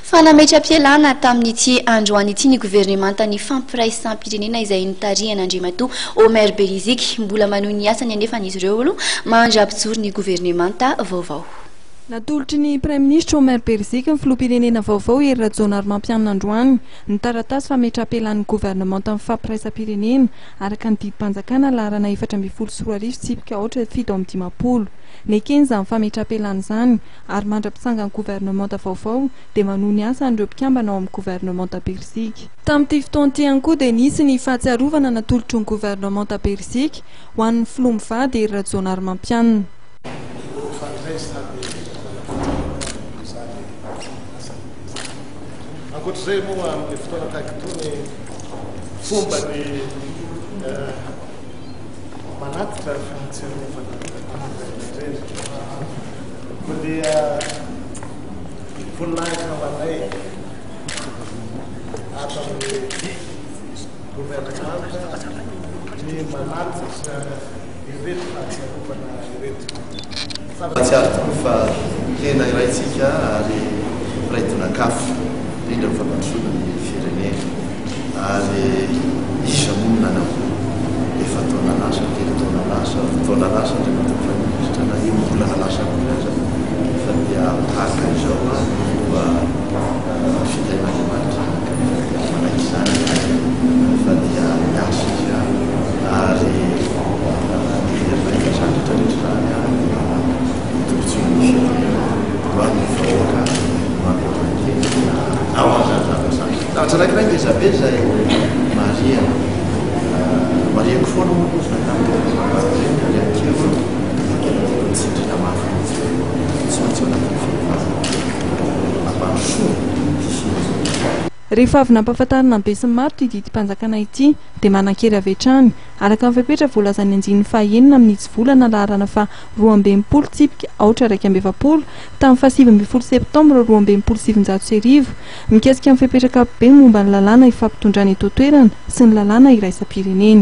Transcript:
Fanametra-pialana tamin'ity androany ity ny gouvernemanta ny fampiraisampirenena izay nitarihan'Andriamatoa Omer Belizik mbola manohy ny asany anefa n'izy ireo aloha mandrapijoro ny gouvernemanta vaovao. Natolotry ny Prime Ministre Omer Belizik ny filoham-pirenena vaovao Hery Rajaonarivampianina androany ny taratasy fametra-pialan'ny gouvernemanta amin'ny fampiraisampirenena araka ny didim-panjakana laharana 420 tsipika 750. Nekeny izany fametra-pialana izany ary mandra-pisanga ny gouvernemanta vaovao dia manohy ny asa an'ireo mpikambana ao amin'ny gouvernemanta Belizik. Tamin'ity fotoana ity ihany koa dia nisy ny fahatsiarovana natolotry ny gouvernemanta Belizik ho an'ny filoha mivady Hery Rajaonarivampianina. Ankoatr'izay moa amin'ny fotoana tahaka itony fomba ny manatitra fahatsiarovana ireny koa dia voninahitra hoanay ato amin'ny gouvernemanta ny manatitra ireto fahatsiarovana ireto. Fahatsiaro fa tena iraitsika ary piraitin-kafo indrindra ny fampandrosoana ny firenena ary isa monina anao efa taona lasa telo taona lasa ndraiky Prime-Ministre na io mbolana lasa aza fa dia tahaka izao mba fidain'Andriamanitra manaiky izany fa dia miasa izy ary iraiky zany rehetrarehetra zany tolotsiny firenena hoan'ny vahoaka Tsaraikiray ngeza be zay mariako foana moa ariakeo tsindrina mafy tsy maintsy rehefa avy nampahafantarina be sy maro ity didim-panjakana ity dia manan-kery avy hatrany araka ny fepetra voalazany anjin'ny fahaenina amin'ny volana laharana fa 12 tsipika 820 tamin'ny 7 septambra 2017 mikasika amin'ny fepetraka be momba ny lalàna ifampitondrana eto toerana sy ny lalàna iraisam-pirenena.